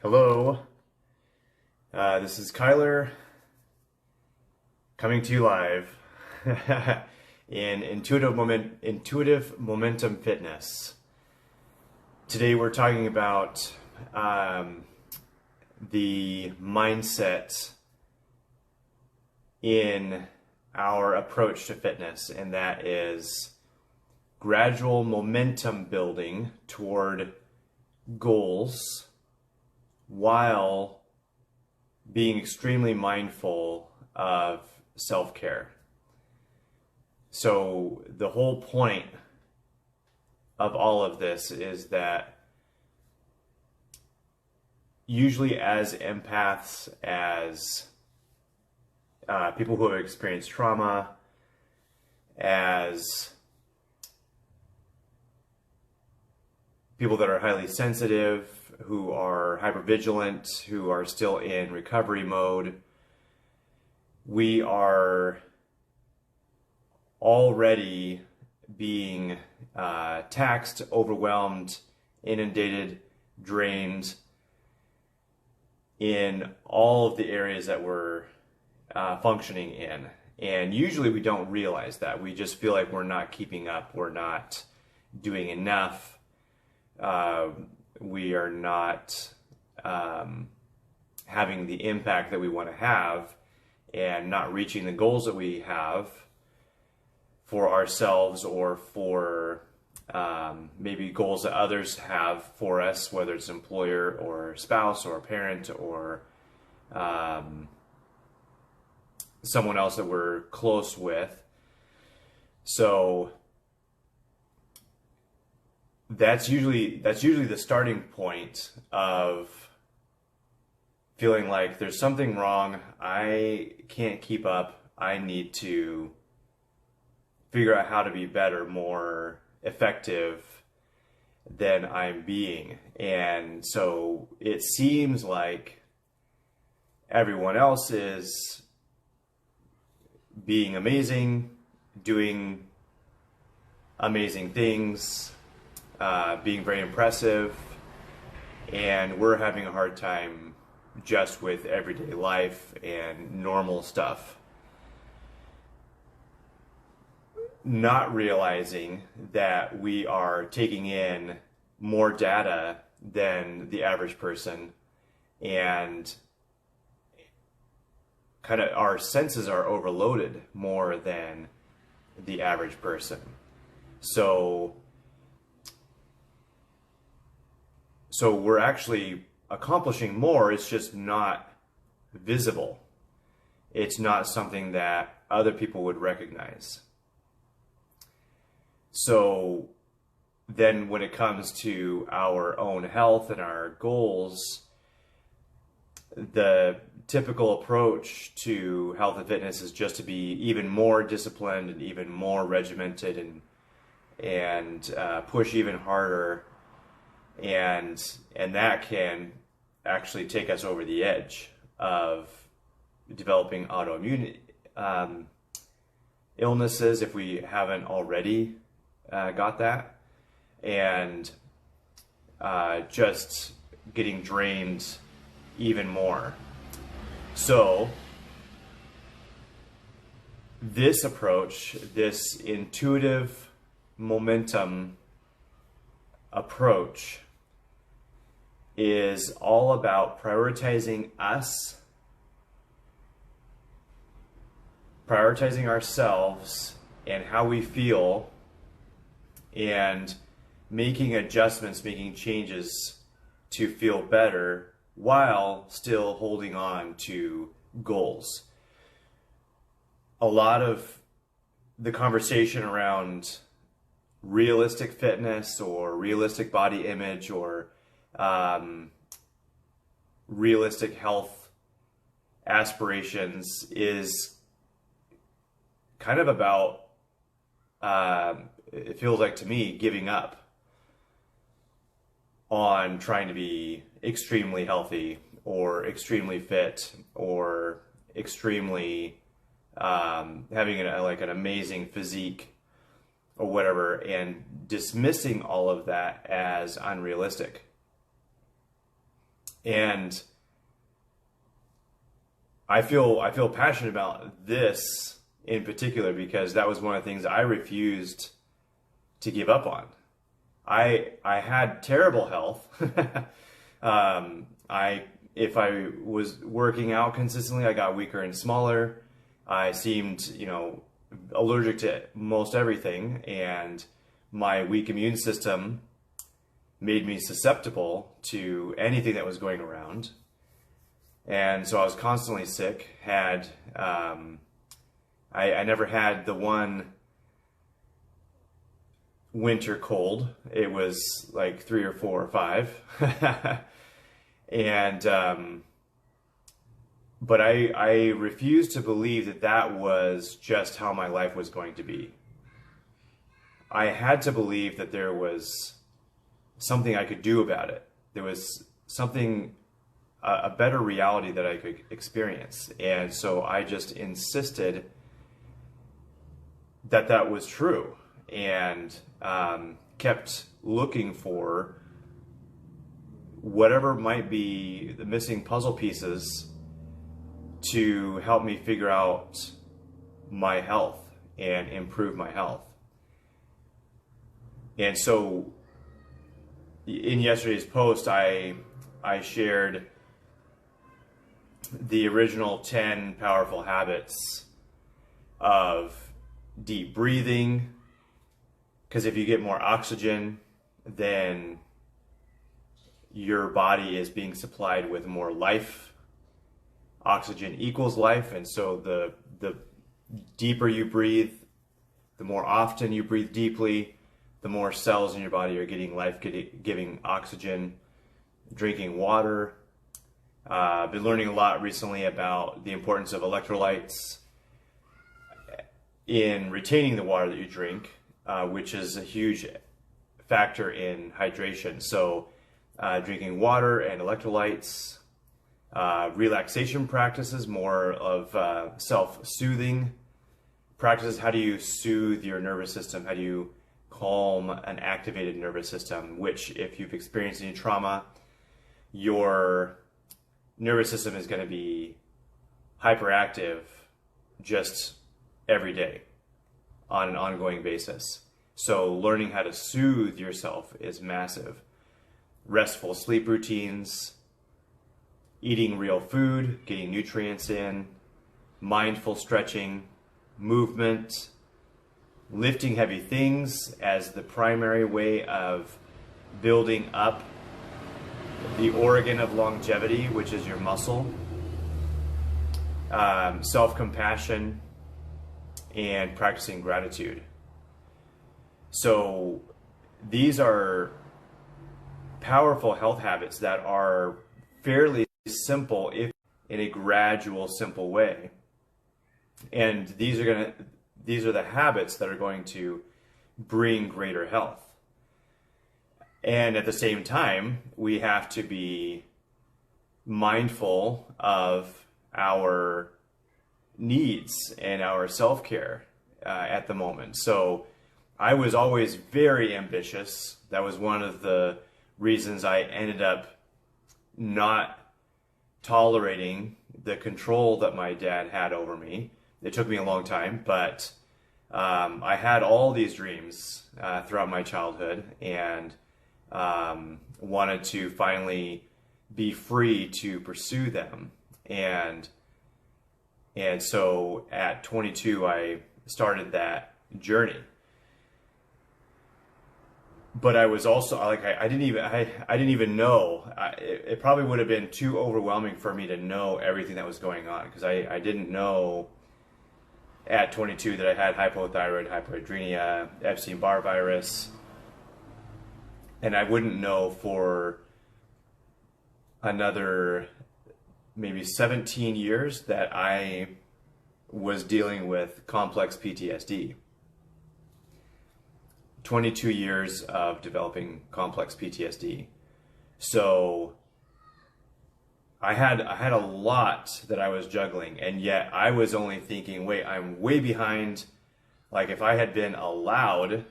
Hello, this is Kyler coming to you live in Intuitive Momentum Fitness. Today we're talking about the mindset in our approach to fitness, and that is gradual momentum building toward goals while being extremely mindful of self-care. So the whole point of all of this is that usually as empaths, as people who have experienced trauma, as people that are highly sensitive, who are hypervigilant, who are still in recovery mode, we are already being taxed, overwhelmed, inundated, drained in all of the areas that we're functioning in. And usually we don't realize that. We just feel like we're not keeping up, we're not doing enough. We are not having the impact that we want to have, and not reaching the goals that we have for ourselves, or for maybe goals that others have for us, whether it's an employer or spouse or a parent or someone else that we're close with. So that's usually the starting point of feeling like there's something wrong. I can't keep up. I need to figure out how to be better, more effective than I'm being. And so it seems like everyone else is being amazing, doing amazing things, being very impressive, and we're having a hard time just with everyday life and normal stuff. Not realizing that we are taking in more data than the average person, and kind of our senses are overloaded more than the average person. So we're actually accomplishing more, it's just not visible. It's not something that other people would recognize. So then when it comes to our own health and our goals, the typical approach to health and fitness is just to be even more disciplined and even more regimented and push even harder. And that can actually take us over the edge of developing autoimmune illnesses if we haven't already got that, and just getting drained even more. So this approach, this intuitive momentum approach, is all about prioritizing us, prioritizing ourselves and how we feel, and making adjustments, making changes to feel better while still holding on to goals. A lot of the conversation around realistic fitness or realistic body image or realistic health aspirations is kind of about, it feels like to me, giving up on trying to be extremely healthy or extremely fit or extremely having an amazing physique or whatever, and dismissing all of that as unrealistic. And I feel passionate about this in particular because that was one of the things I refused to give up on. I had terrible health. If I was working out consistently, I got weaker and smaller. I seemed, allergic to most everything, and my weak immune system made me susceptible to anything that was going around. And so I was constantly sick. I never had the one winter cold. It was like 3 or 4 or 5. And but I refused to believe that was just how my life was going to be. I had to believe that there was something I could do about it. There was something, a better reality that I could experience. And so I just insisted that was true, and kept looking for whatever might be the missing puzzle pieces to help me figure out my health and improve my health. And so in yesterday's post, I shared the original 10 powerful habits of deep breathing, because if you get more oxygen, then your body is being supplied with more life. Oxygen equals life, and so the deeper you breathe, the more often you breathe deeply, the more cells in your body are getting life-giving oxygen. Drinking water. I've been learning a lot recently about the importance of electrolytes in retaining the water that you drink, which is a huge factor in hydration. So drinking water and electrolytes, relaxation practices, more of self-soothing practices. How do you soothe your nervous system? How do you calm an activated nervous system, which if you've experienced any trauma, your nervous system is going to be hyperactive just every day on an ongoing basis. So learning how to soothe yourself is massive. Restful sleep routines, eating real food, getting nutrients in, mindful stretching, movement, lifting heavy things as the primary way of building up the organ of longevity, which is your muscle, self-compassion, and practicing gratitude. So these are powerful health habits that are fairly simple, if in a gradual, simple way. And these are the habits that are going to bring greater health. And at the same time, we have to be mindful of our needs and our self-care at the moment. So I was always very ambitious. That was one of the reasons I ended up not tolerating the control that my dad had over me. It took me a long time, but I had all these dreams throughout my childhood, and wanted to finally be free to pursue them. And so at 22, I started that journey. But I was also like, I didn't even know. It probably would have been too overwhelming for me to know everything that was going on, because I didn't know at 22 that I had hypothyroid, hyperhidrenia, Epstein-Barr virus. And I wouldn't know for another maybe 17 years that I was dealing with complex PTSD. 22 years of developing complex PTSD. So I had a lot that I was juggling, and yet I was only thinking, wait, I'm way behind. Like, if I had been allowed,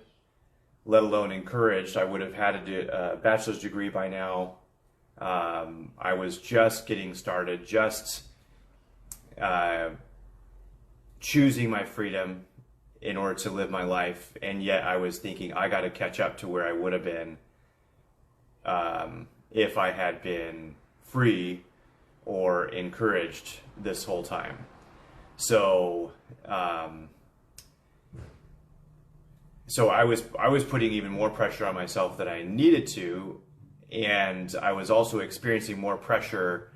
let alone encouraged, I would have had a bachelor's degree by now. I was just getting started, just choosing my freedom in order to live my life, and yet I was thinking I got to catch up to where I would have been if I had been free or encouraged this whole time. So so I was putting even more pressure on myself than I needed to, and I was also experiencing more pressure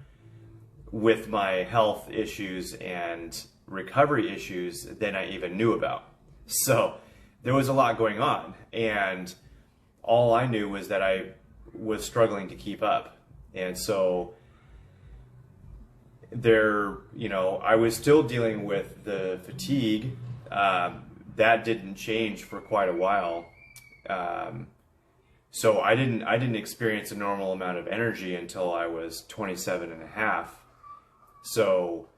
with my health issues and recovery issues than I even knew about. So there was a lot going on, and all I knew was that I was struggling to keep up. And so I was still dealing with the fatigue. That didn't change for quite a while. So I didn't experience a normal amount of energy until I was 27 and a half. So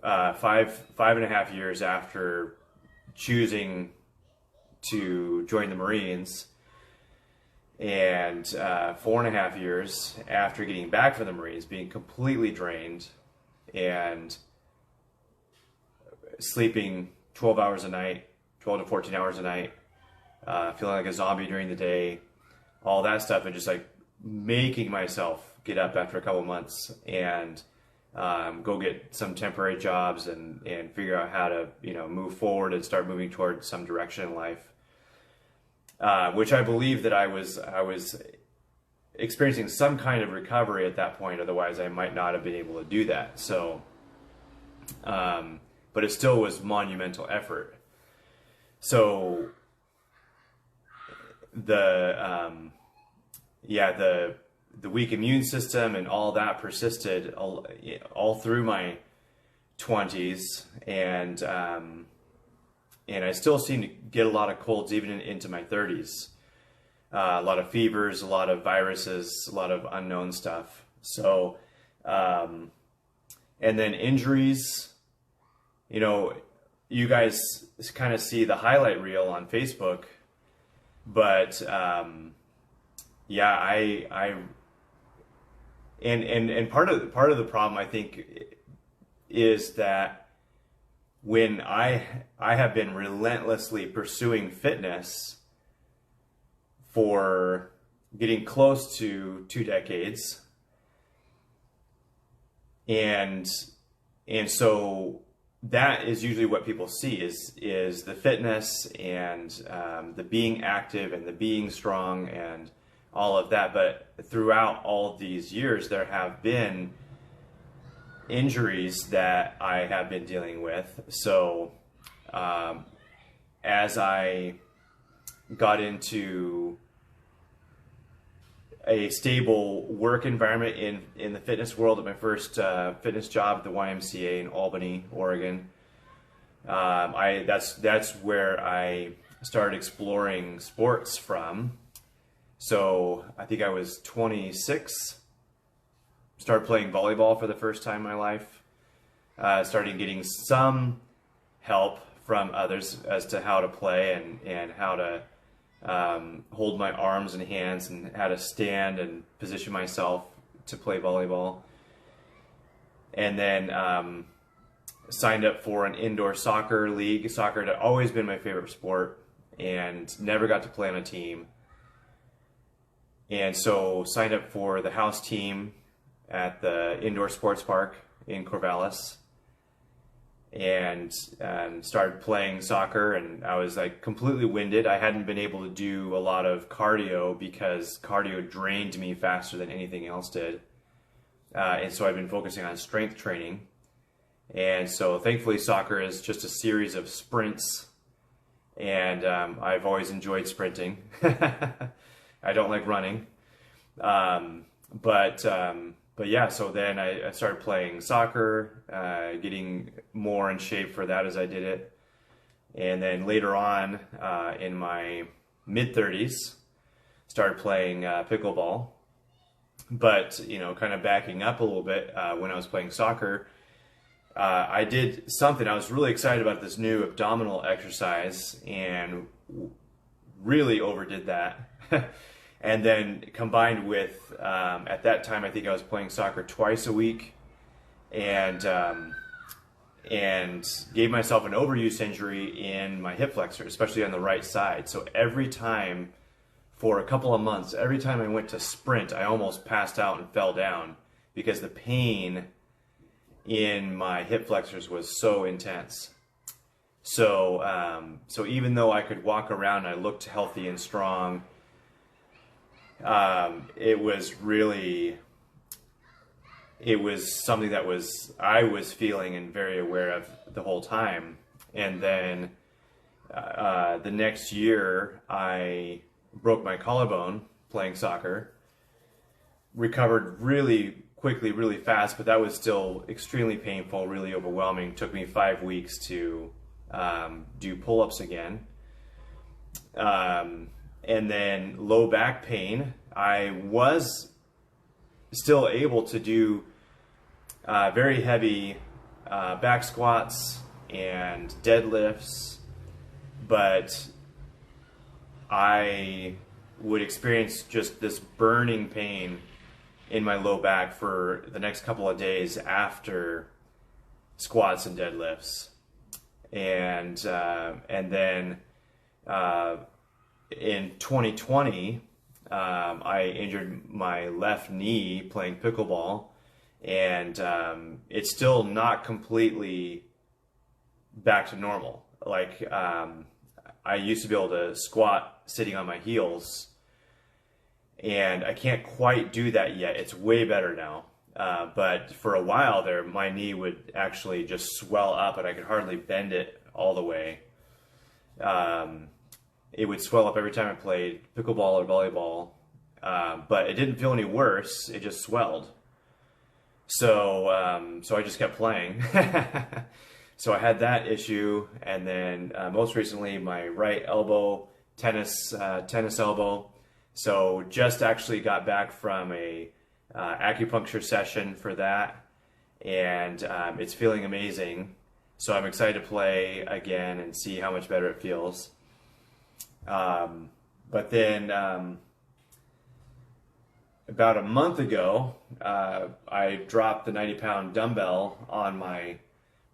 five and a half years after choosing to join the Marines, and 4.5 years after getting back from the Marines, being completely drained and sleeping 12 hours a night, 12 to 14 hours a night, feeling like a zombie during the day, all that stuff, and just like making myself get up after a couple months and go get some temporary jobs and figure out how to move forward and start moving toward some direction in life, which I believe that I was experiencing some kind of recovery at that point. Otherwise, I might not have been able to do that. So, but it still was monumental effort. So the weak immune system and all that persisted all through my 20s, and I still seem to get a lot of colds even into my 30s. A lot of fevers, a lot of viruses, a lot of unknown stuff. So, and then injuries. You guys kind of see the highlight reel on Facebook, but and part of the problem, I think, is that when I have been relentlessly pursuing fitness for getting close to 2 decades, and so that is usually what people see is the fitness and the being active and the being strong and all of that. But throughout all these years, there have been injuries that I have been dealing with. So as I got into a stable work environment in the fitness world at my first fitness job at the YMCA in Albany, Oregon, that's where I started exploring sports from. So I think I was 26, started playing volleyball for the first time in my life, started getting some help from others as to how to play and how to hold my arms and hands and how to stand and position myself to play volleyball. And then signed up for an indoor soccer league. Soccer had always been my favorite sport and never got to play on a team. And so signed up for the house team at the indoor sports park in Corvallis, and started playing soccer, and I was like completely winded. I hadn't been able to do a lot of cardio because cardio drained me faster than anything else did. And so I've been focusing on strength training. And so thankfully soccer is just a series of sprints, and I've always enjoyed sprinting. I don't like running. But yeah, so then I started playing soccer, getting more in shape for that as I did it. And then later on, in my mid-30s, started playing pickleball. But, kind of backing up a little bit, when I was playing soccer, I did something. I was really excited about this new abdominal exercise and really overdid that. And then combined with, at that time, I think I was playing soccer twice a week, and gave myself an overuse injury in my hip flexor, especially on the right side. So every time, for a couple of months, every time I went to sprint, I almost passed out and fell down because the pain in my hip flexors was so intense. So, so even though I could walk around, I looked healthy and strong. It was something that I was feeling and very aware of the whole time. And then the next year, I broke my collarbone playing soccer, recovered really quickly, really fast, but that was still extremely painful, really overwhelming. It took me 5 weeks to do pull-ups again. And then low back pain. I was still able to do very heavy back squats and deadlifts, but I would experience just this burning pain in my low back for the next couple of days after squats and deadlifts. And then in 2020, I injured my left knee playing pickleball, and it's still not completely back to normal. Like, I used to be able to squat sitting on my heels, and I can't quite do that yet. It's way better now. But for a while there, my knee would actually just swell up, and I could hardly bend it all the way. It would swell up every time I played pickleball or volleyball, but it didn't feel any worse. It just swelled. So, so I just kept playing. So I had that issue, and then most recently my right elbow, tennis elbow. So just actually got back from a acupuncture session for that, and it's feeling amazing. So I'm excited to play again and see how much better it feels. But then about a month ago, I dropped the 90-pound dumbbell on my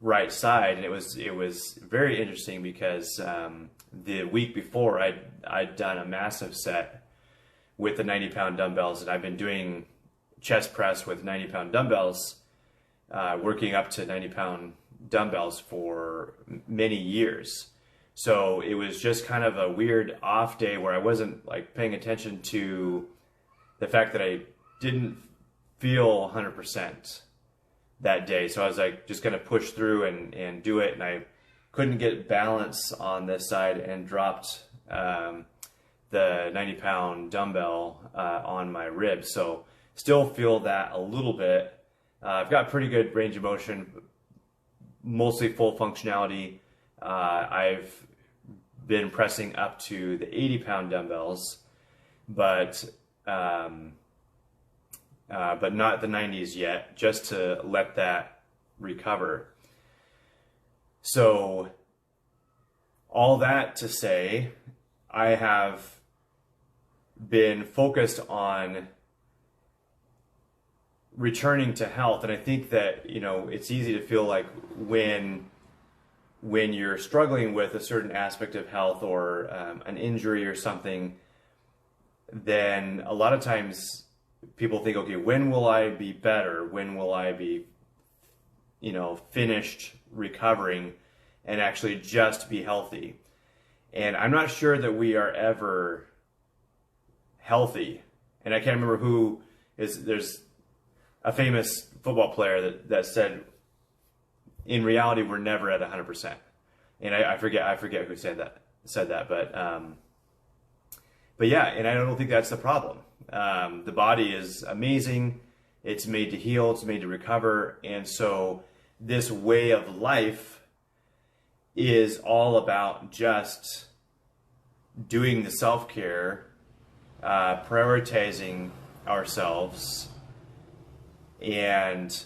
right side, and it was very interesting because the week before I'd done a massive set with the 90-pound dumbbells, and I've been doing chest press with 90-pound dumbbells, working up to 90-pound dumbbells for many years. So it was just kind of a weird off day where I wasn't like paying attention to the fact that I didn't feel 100% that day. So I was like just going to push through and do it, and I couldn't get balance on this side and dropped the 90-pound dumbbell on my ribs. So still feel that a little bit. I've got pretty good range of motion, mostly full functionality. I've been pressing up to the 80-pound dumbbells, but not the 90s yet, just to let that recover. So all that to say, I have been focused on returning to health, and I think that, you know, it's easy to feel like when you're struggling with a certain aspect of health or an injury or something, then a lot of times people think, okay, when will I be better? When will I be, you know, finished recovering and actually just be healthy? And I'm not sure that we are ever healthy. And I can't remember who there's a famous football player that said, in reality, we're never at 100%. And I forget who said that, but yeah, and I don't think that's the problem. The body is amazing. It's made to heal. It's made to recover. And so this way of life is all about just doing the self-care, prioritizing ourselves, and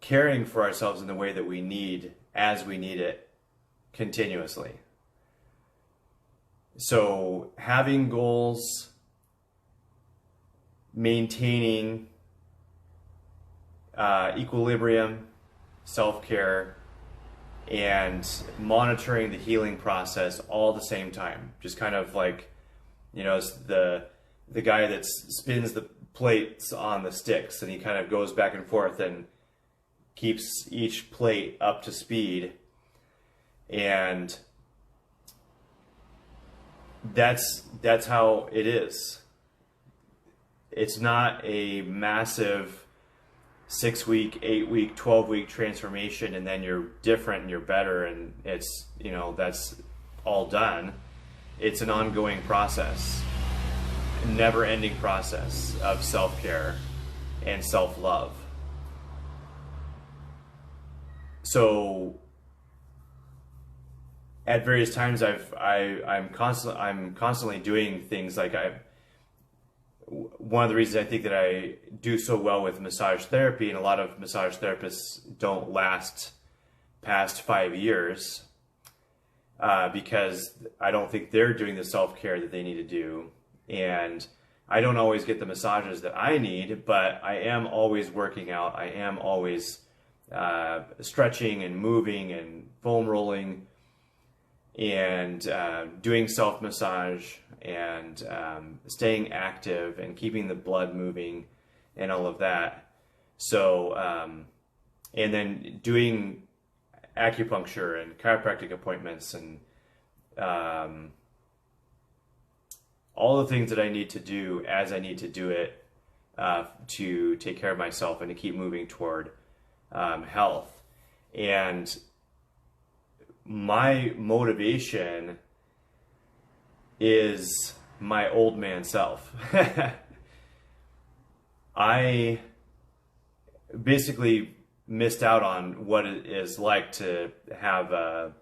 caring for ourselves in the way that we need, as we need it, continuously. So having goals, maintaining equilibrium, self-care, and monitoring the healing process all at the same time. Just kind of like, it's the guy that spins the plates on the sticks, and he kind of goes back and forth and keeps each plate up to speed. And that's how it is. It's not a massive 6-week, 8-week, 12-week transformation and then you're different and you're better and it's, that's all done. It's an ongoing process, a never-ending process of self-care and self-love. So at various times I'm constantly doing things like one of the reasons I think that I do so well with massage therapy, and a lot of massage therapists don't last past 5 years, because I don't think they're doing the self-care that they need to do. And I don't always get the massages that I need, but I am always working out. I am always stretching and moving and foam rolling and doing self-massage and staying active and keeping the blood moving and all of that. So, and then doing acupuncture and chiropractic appointments and all the things that I need to do as I need to do it to take care of myself and to keep moving toward health. And my motivation is my old man self. I basically missed out on what it is like to have a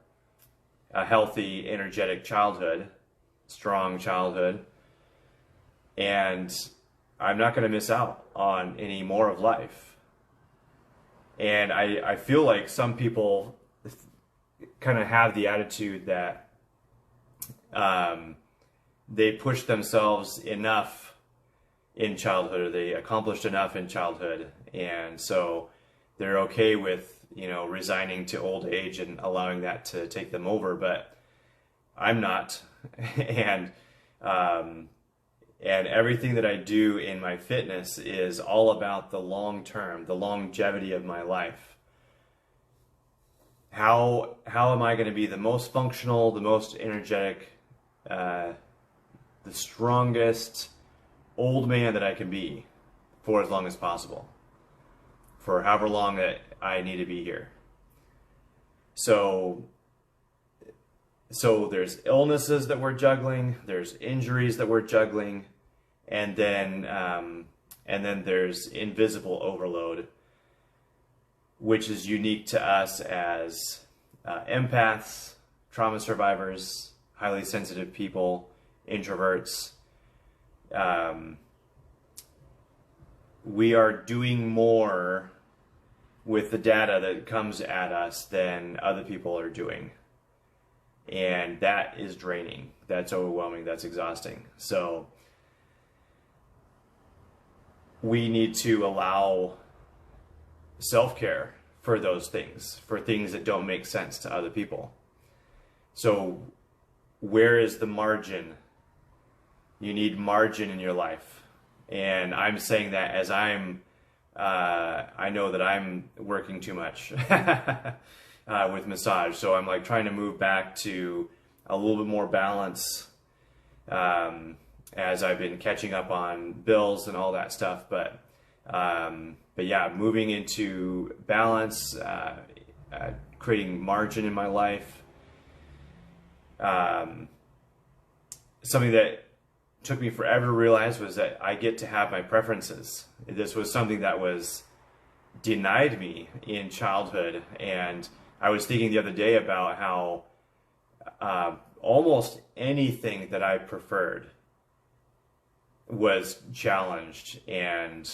healthy, energetic childhood, strong childhood, and I'm not going to miss out on any more of life. And I feel like some people kind of have the attitude that they pushed themselves enough in childhood, or they accomplished enough in childhood, and so they're okay with, resigning to old age and allowing that to take them over. But I'm not. And everything that I do in my fitness is all about the long term, the longevity of my life. How am I going to be the most functional, the most energetic, the strongest old man that I can be for as long as possible, for however long that I need to be here. So there's illnesses that we're juggling, there's injuries that we're juggling, and then there's invisible overload, which is unique to us as empaths, trauma survivors, highly sensitive people, introverts. We are doing more with the data that comes at us than other people are doing. And that is draining. That's overwhelming. That's exhausting. So we need to allow self-care for those things, for things that don't make sense to other people. So where is the margin? You need margin in your life. And I'm saying that as I know that I'm working too much with massage. So I'm like trying to move back to a little bit more balance as I've been catching up on bills and all that stuff. But yeah, moving into balance, creating margin in my life. Something that took me forever to realize was that I get to have my preferences. This was something that was denied me in childhood. And I was thinking the other day about how almost anything that I preferred was challenged and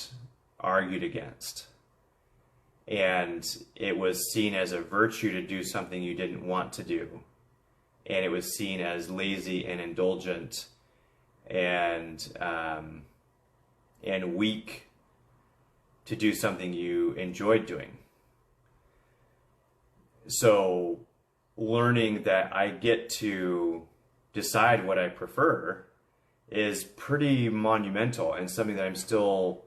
argued against. And it was seen as a virtue to do something you didn't want to do. and it was seen as lazy and indulgent and weak to do something you enjoyed doing. So learning that I get to decide what I prefer is pretty monumental, and something that I'm still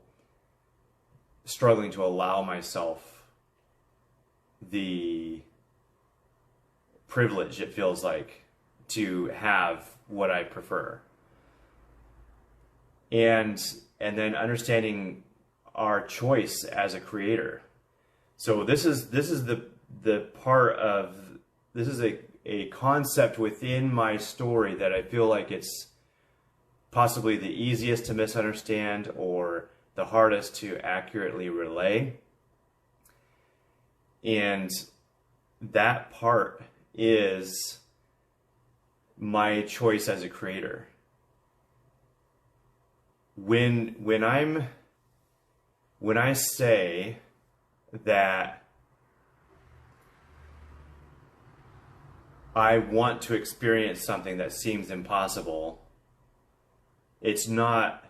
struggling to allow myself the privilege it feels like to have what I prefer. And then understanding our choice as a creator. So this is the part of, this is a concept within my story that I feel like it's possibly the easiest to misunderstand or the hardest to accurately relay. And that part is my choice as a creator. When I say that I want to experience something that seems impossible, it's not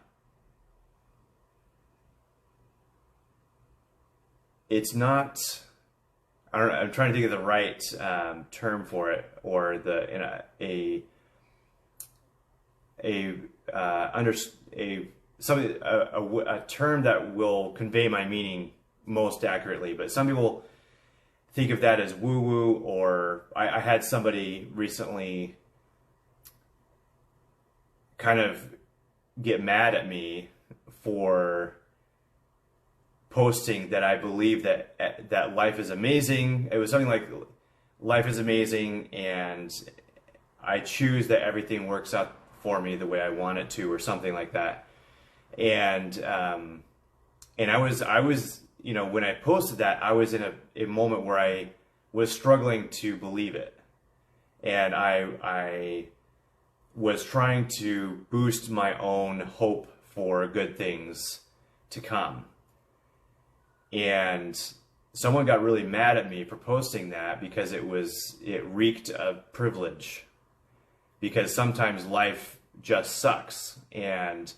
I don't know, I'm trying to think of the right term for it, or a term that will convey my meaning most accurately. But some people think of that as woo-woo, or I had somebody recently kind of get mad at me for posting that I believe that life is amazing. It was something like, life is amazing and I choose that everything works out for me the way I want it to, or something like that. And I was, you know, when I posted that, I was in a moment where I was struggling to believe it. And I was trying to boost my own hope for good things to come. And someone got really mad at me for posting that because it reeked of privilege. Because sometimes life just sucks and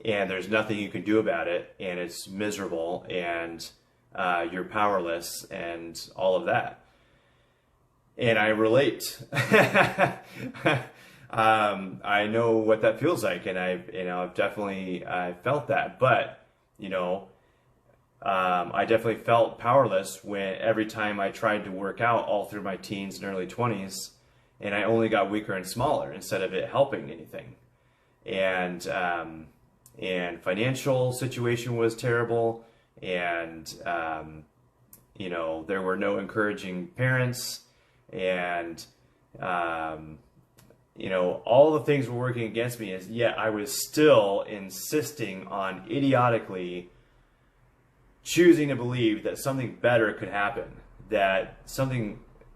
there's nothing you can do about it, and it's miserable, and you're powerless, and all of that. And I relate. I know what that feels like, and I've definitely felt that. But I definitely felt powerless when every time I tried to work out all through my teens and early 20s, and I only got weaker and smaller instead of it helping anything. And financial situation was terrible, and there were no encouraging parents, and all the things were working against me, yet I was still insisting on idiotically choosing to believe that something better could happen, that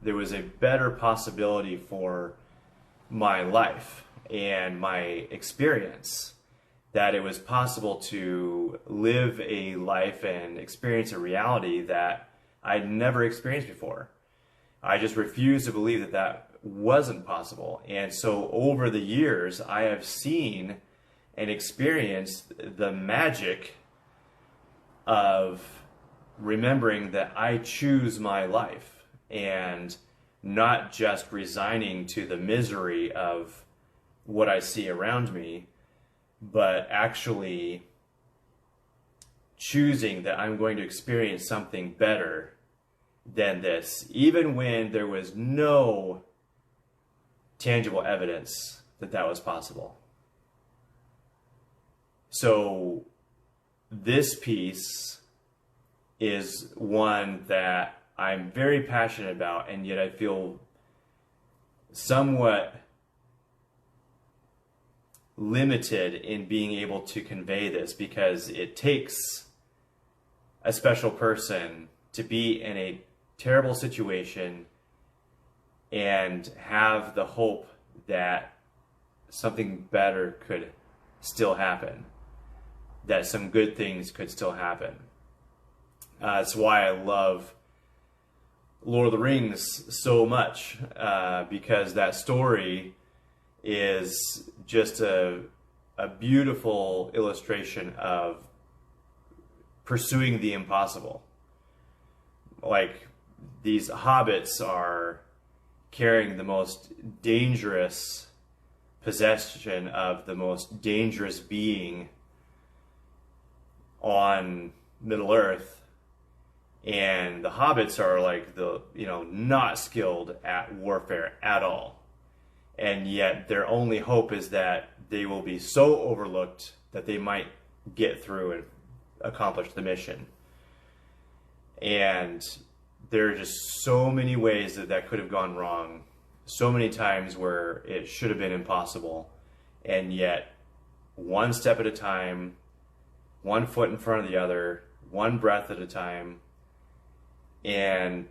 there was a better possibility for my life and my experience, that it was possible to live a life and experience a reality that I'd never experienced before. I just refused to believe that wasn't possible. And so over the years, I have seen and experienced the magic of remembering that I choose my life, and not just resigning to the misery of what I see around me, but actually choosing that I'm going to experience something better than this, even when there was no tangible evidence that was possible. So this piece is one that I'm very passionate about, and yet I feel somewhat limited in being able to convey this, because it takes a special person to be in a terrible situation and have the hope that something better could still happen, that some good things could still happen. That's why I love Lord of the Rings so much, because that story is just a beautiful illustration of pursuing the impossible. Like, these hobbits are carrying the most dangerous possession of the most dangerous being on Middle Earth, and the hobbits are like not skilled at warfare at all, and yet their only hope is that they will be so overlooked that they might get through and accomplish the mission. And there are just so many ways that could have gone wrong, so many times where it should have been impossible, and yet one step at a time, one foot in front of the other, one breath at a time, and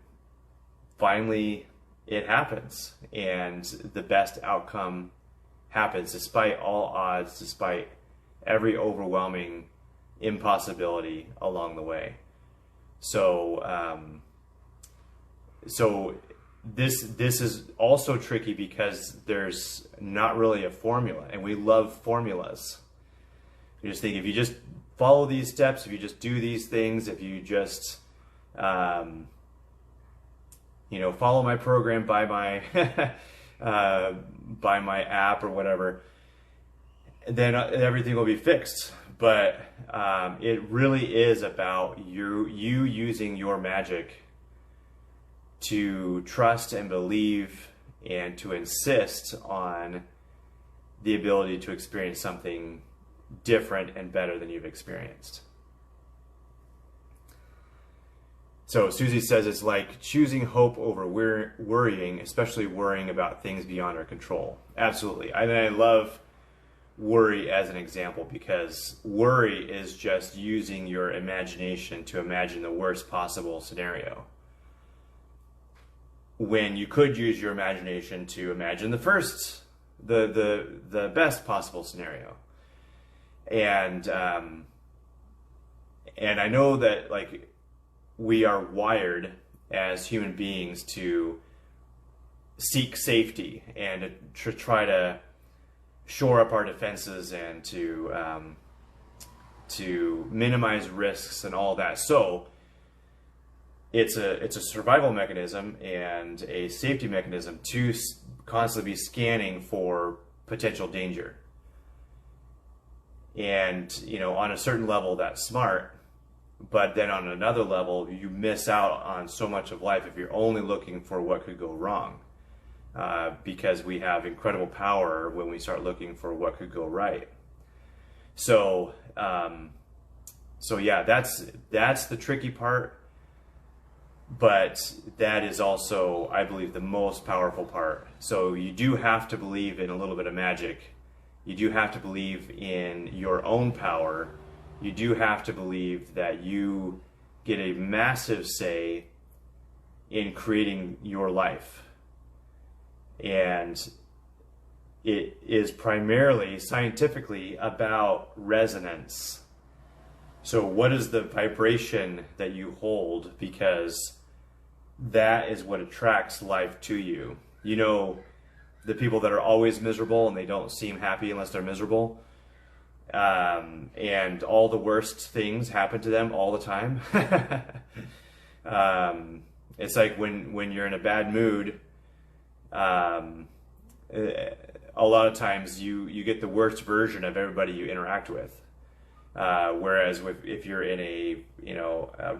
finally it happens, and the best outcome happens despite all odds, despite every overwhelming impossibility along the way. So this is also tricky because there's not really a formula, and we love formulas. You just think, if you just follow these steps, if you just do these things, if you just follow my program, buy my buy my app or whatever, then everything will be fixed. But it really is about you using your magic to trust and believe and to insist on the ability to experience something different and better than you've experienced. So Susie says it's like choosing hope over worrying, especially worrying about things beyond our control. Absolutely. I love worry as an example, because worry is just using your imagination to imagine the worst possible scenario, when you could use your imagination to imagine the best possible scenario. And I know that, like, we are wired as human beings to seek safety and to try to shore up our defenses and to minimize risks and all that. So it's a survival mechanism and a safety mechanism to constantly be scanning for potential danger. And on a certain level, that's smart. But then on another level, you miss out on so much of life if you're only looking for what could go wrong. Because we have incredible power when we start looking for what could go right. So yeah, that's the tricky part. But that is also, I believe, the most powerful part. So you do have to believe in a little bit of magic. You do have to believe in your own power. You do have to believe that you get a massive say in creating your life. And it is primarily, scientifically, about resonance. So what is the vibration that you hold? Because that is what attracts life to you. The people that are always miserable and they don't seem happy unless they're miserable. And all the worst things happen to them all the time. It's like when you're in a bad mood, a lot of times you get the worst version of everybody you interact with. Whereas if you're in a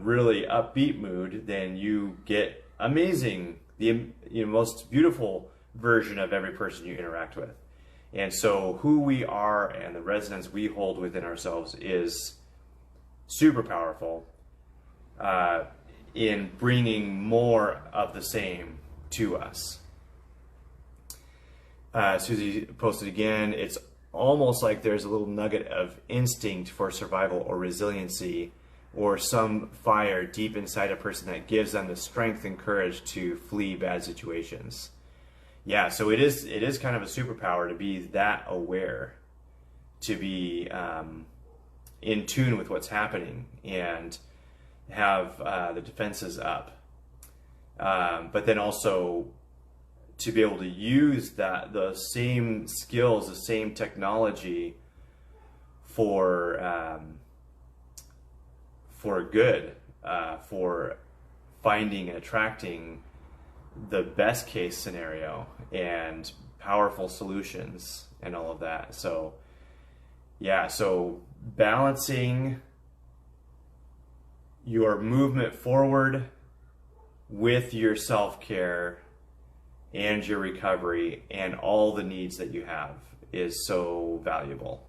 really upbeat mood, then you get the most beautiful version of every person you interact with. And so who we are and the resonance we hold within ourselves is super powerful in bringing more of the same to us. Susie posted again, it's almost like there's a little nugget of instinct for survival or resiliency, or some fire deep inside a person that gives them the strength and courage to flee bad situations. Yeah, so it is kind of a superpower to be that aware, to be in tune with what's happening and have the defenses up. but then also to be able to use the same skills, the same technology for good, for finding and attracting the best case scenario and powerful solutions and all of that. So yeah, so balancing your movement forward with your self-care and your recovery and all the needs that you have is so valuable.